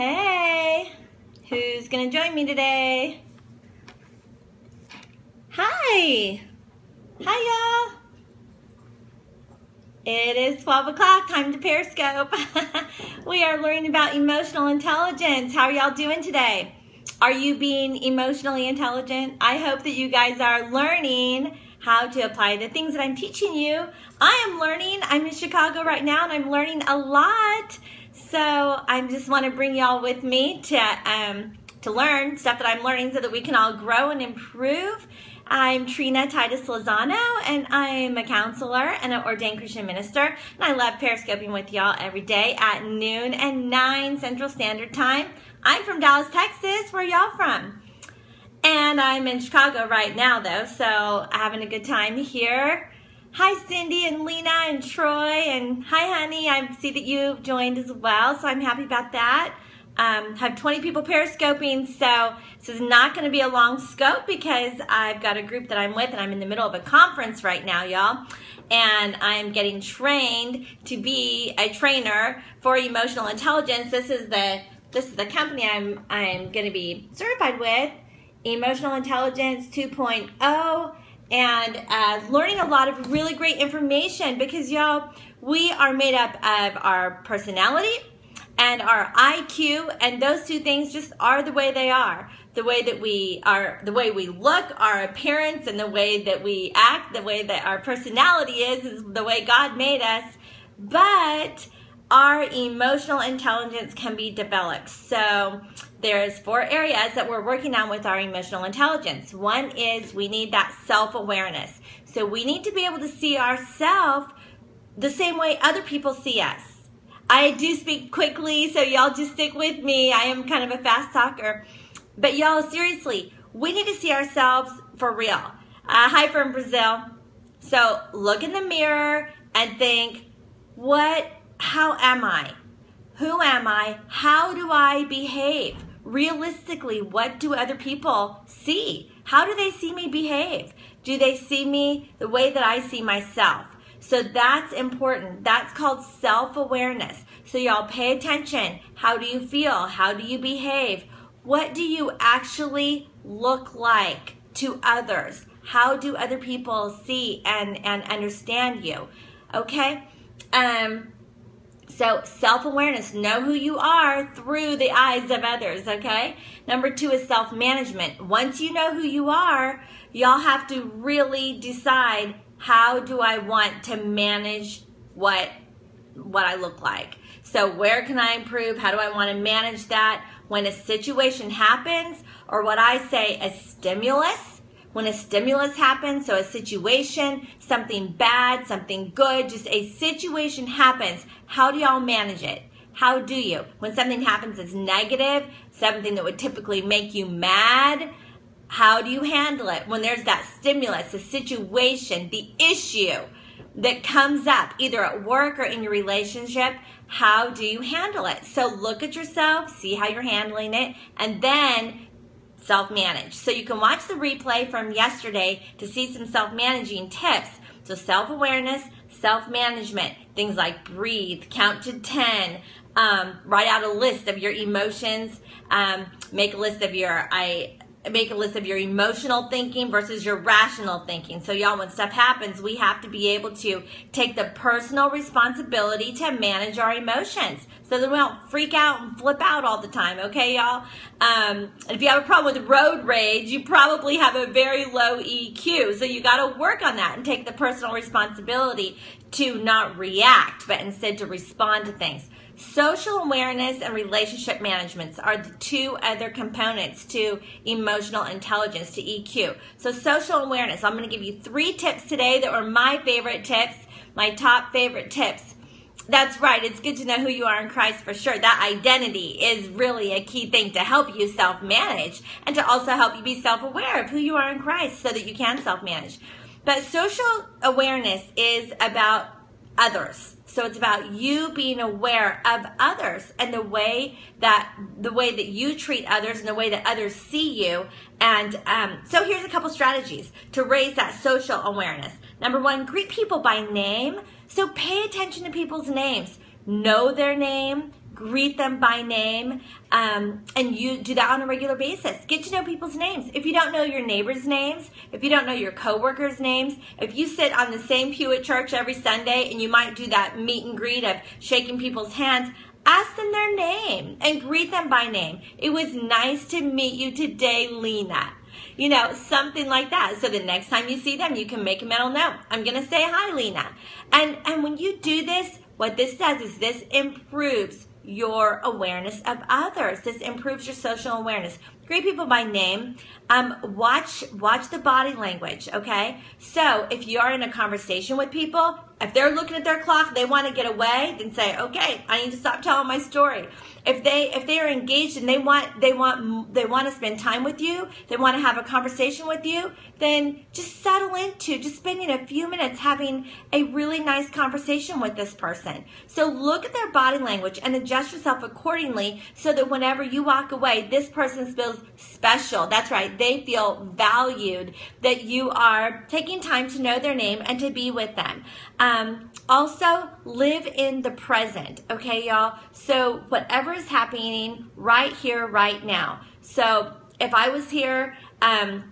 Hey, who's gonna join me today? Hi, y'all. It is 12 o'clock, time to Periscope. We are learning about emotional intelligence. How are y'all doing today? Are you being emotionally intelligent? I hope that you guys are learning how to apply the things that I'm teaching you. I am learning. I'm in Chicago right now and I'm learning a lot. So I just want to bring y'all with me to learn stuff that I'm learning so that we can all grow and improve. I'm Trina Titus Lozano, and I'm a counselor and an ordained Christian minister. And I love Periscoping with y'all every day at noon and 9 Central Standard Time. I'm from Dallas, Texas. Where y'all from? And I'm in Chicago right now, though, so having a good time here. Hi, Cindy and Lena and Troy, and hi, honey. I see that you've joined as well, so I'm happy about that. Have 20 people Periscoping, so this is not going to be a long scope because I've got a group that I'm with, and I'm in the middle of a conference right now, y'all. And I'm getting trained to be a trainer for emotional intelligence. This is the company I'm going to be certified with, Emotional Intelligence 2.0. And learning a lot of really great information because, y'all, we are made up of our personality and our IQ, and those two things just are the way they are. The way that we are, the way we look, our appearance, and the way that we act, the way that our personality is the way God made us. But our emotional intelligence can be developed. So there's 4 areas that we're working on with our emotional intelligence. One is we need that self-awareness. So we need to be able to see ourselves the same way other people see us. I do speak quickly, so y'all just stick with me. I am kind of a fast talker. But y'all, seriously, we need to see ourselves for real. Hi from Brazil. So look in the mirror and think, how am I? Who am I? How do I behave? Realistically, what do other people see? How do they see me behave? Do they see me the way that I see myself? So that's important. That's called self-awareness. So y'all pay attention. How do you feel? How do you behave? What do you actually look like to others? How do other people see and understand you? Okay? So self-awareness, know who you are through the eyes of others, okay? Number 2 is self-management. Once you know who you are, y'all have to really decide, how do I want to manage what I look like? So where can I improve? How do I want to manage that? When a situation happens, or what I say, a stimulus, when a stimulus happens, so a situation, something bad, something good, just a situation happens, how do y'all manage it? How do you? When something happens that's negative, something that would typically make you mad, how do you handle it? When there's that stimulus, the situation, the issue that comes up, either at work or in your relationship, how do you handle it? So look at yourself, see how you're handling it, and then self-manage. So you can watch the replay from yesterday to see some self-managing tips. So self-awareness, self-management, things like breathe, count to 10, write out a list of your emotions, make a list of your emotional thinking versus your rational thinking. So y'all, when stuff happens, we have to be able to take the personal responsibility to manage our emotions so that we don't freak out and flip out all the time, okay, y'all? And if you have a problem with road rage, you probably have a very low EQ. So you got to work on that and take the personal responsibility to not react, but instead to respond to things. Social awareness and relationship management are the 2 other components to emotional intelligence, to EQ. So social awareness, I'm going to give you 3 tips today that were my favorite tips, my top favorite tips. That's right, it's good to know who you are in Christ for sure. That identity is really a key thing to help you self-manage and to also help you be self-aware of who you are in Christ so that you can self-manage. But social awareness is about others. So it's about you being aware of others and the way that you treat others and the way that others see you. And so here's a couple strategies to raise that social awareness. Number 1, greet people by name. So pay attention to people's names. Know their name. greet them by name, and you do that on a regular basis. Get to know people's names. If you don't know your neighbors' names, if you don't know your coworkers' names, if you sit on the same pew at church every Sunday and you might do that meet and greet of shaking people's hands, ask them their name and greet them by name. It was nice to meet you today, Lena. You know, something like that. So the next time you see them, you can make a mental note. I'm going to say hi, Lena. And when you do this, what this does is this improves your awareness of others. This improves your social awareness. Greet people by name. Watch the body language, okay? So if you are in a conversation with people, if they're looking at their clock, they want to get away, then say, okay, I need to stop telling my story. If they are engaged and they want to spend time with you, they want to have a conversation with you, then just settle into just spending a few minutes having a really nice conversation with this person. So look at their body language and adjust yourself accordingly so that whenever you walk away, this person feels special. That's right. They feel valued, that you are taking time to know their name and to be with them. Also, live in the present, okay, y'all? So whatever is happening right here, right now. So if I was here and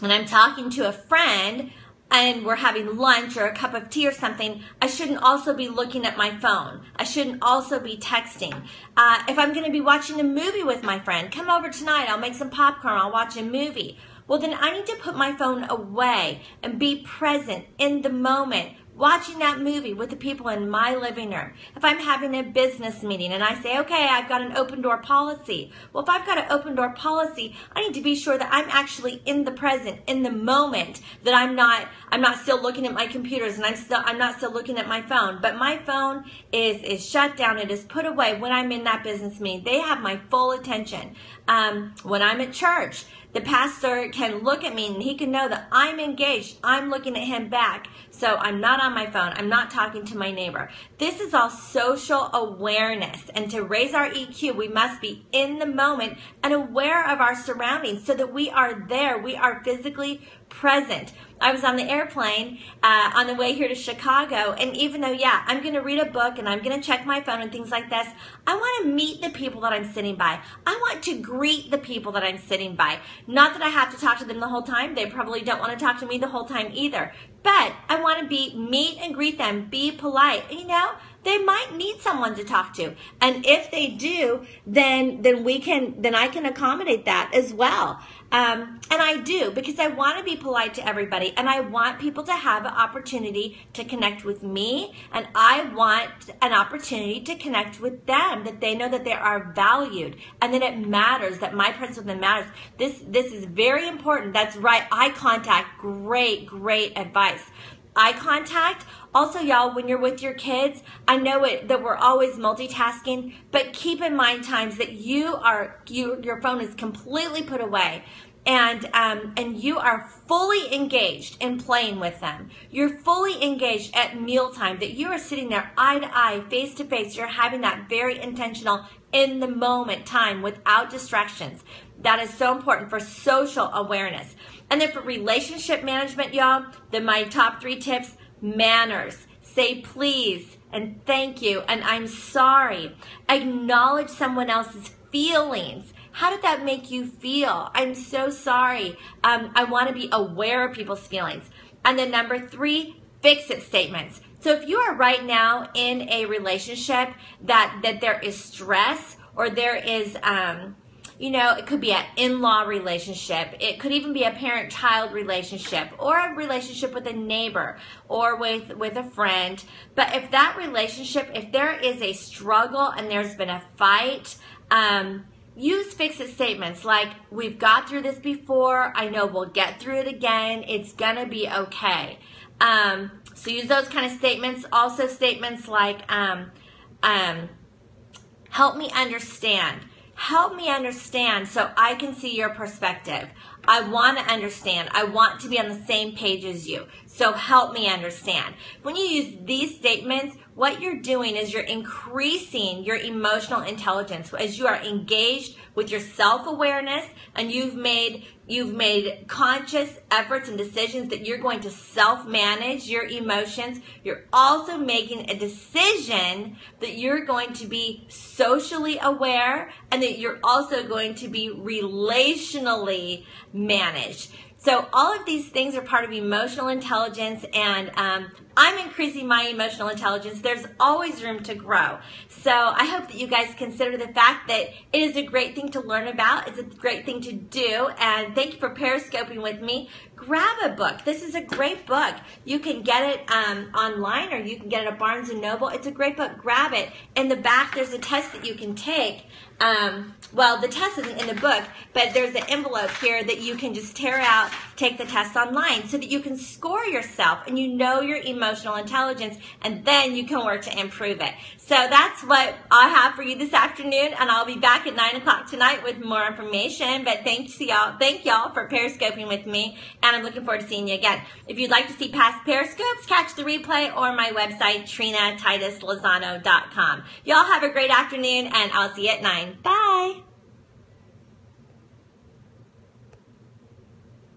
I'm talking to a friend and we're having lunch or a cup of tea or something, I shouldn't also be looking at my phone. I shouldn't also be texting. If I'm going to be watching a movie with my friend, come over tonight, I'll make some popcorn, I'll watch a movie. Well, then I need to put my phone away and be present in the moment, watching that movie with the people in my living room. If I'm having a business meeting and I say, okay, I've got an open door policy. Well, if I've got an open door policy, I need to be sure that I'm actually in the present, in the moment, that I'm not still looking at my computers and I'm not still looking at my phone. But my phone is shut down. It is put away when I'm in that business meeting. They have my full attention. When I'm at church, the pastor can look at me and he can know that I'm engaged. I'm looking at him back. So I'm not on my phone. I'm not talking to my neighbor. This is all social awareness. And to raise our EQ, we must be in the moment and aware of our surroundings so that we are there. We are physically present. I was on the airplane on the way here to Chicago, and even though, yeah, I'm going to read a book and I'm going to check my phone and things like this, I want to meet the people that I'm sitting by. I want to greet the people that I'm sitting by. Not that I have to talk to them the whole time. They probably don't want to talk to me the whole time either. But I want to meet and greet them, be polite. You know, they might need someone to talk to. And if they do, then I can accommodate that as well. And I do, because I want to be polite to everybody, and I want people to have an opportunity to connect with me, and I want an opportunity to connect with them, that they know that they are valued and that it matters, that my presence with them matters. This is very important. That's right. Eye contact, great advice. Eye contact. Also, y'all, when you're with your kids, I know that we're always multitasking, but keep in mind times that your phone is completely put away, and you are fully engaged in playing with them. You're fully engaged at mealtime, that you are sitting there eye to eye, face to face. You're having that very intentional, in the moment time without distractions. That is so important for social awareness. And then for relationship management, y'all, then my top 3 tips: manners. Say please and thank you and I'm sorry. Acknowledge someone else's feelings. How did that make you feel? I'm so sorry. I want to be aware of people's feelings. And then number 3, fix-it statements. So if you are right now in a relationship that there is stress, or there is it could be an in-law relationship. It could even be a parent-child relationship, or a relationship with a neighbor, or with a friend. But if that relationship, if there is a struggle and there's been a fight, use fix-it statements like, we've got through this before. I know we'll get through it again. It's going to be okay. So use those kind of statements. Also statements like, help me understand. Help me understand so I can see your perspective. I want to understand. I want to be on the same page as you. So help me understand. When you use these statements, what you're doing is you're increasing your emotional intelligence as you are engaged with your self-awareness, and you've made conscious efforts and decisions that you're going to self-manage your emotions. You're also making a decision that you're going to be socially aware and that you're also going to be relationally managed. So all of these things are part of emotional intelligence, and I'm increasing my emotional intelligence. There's always room to grow. So I hope that you guys consider the fact that it is a great thing to learn about. It's a great thing to do, and thank you for periscoping with me. Grab a book. This is a great book. You can get it online, or you can get it at Barnes & Noble. It's a great book. Grab it. In the back, there's a test that you can take. Well, the test isn't in the book, but there's an envelope here that you can just tear out, take the test online, so that you can score yourself and you know your emotional intelligence, and then you can work to improve it. So that's what I have for you this afternoon, and I'll be back at 9 o'clock tonight with more information. But thank y'all for periscoping with me, and I'm looking forward to seeing you again. If you'd like to see past periscopes, catch the replay or my website, TrinaTitusLozano.com. Y'all have a great afternoon, and I'll see you at 9. Bye.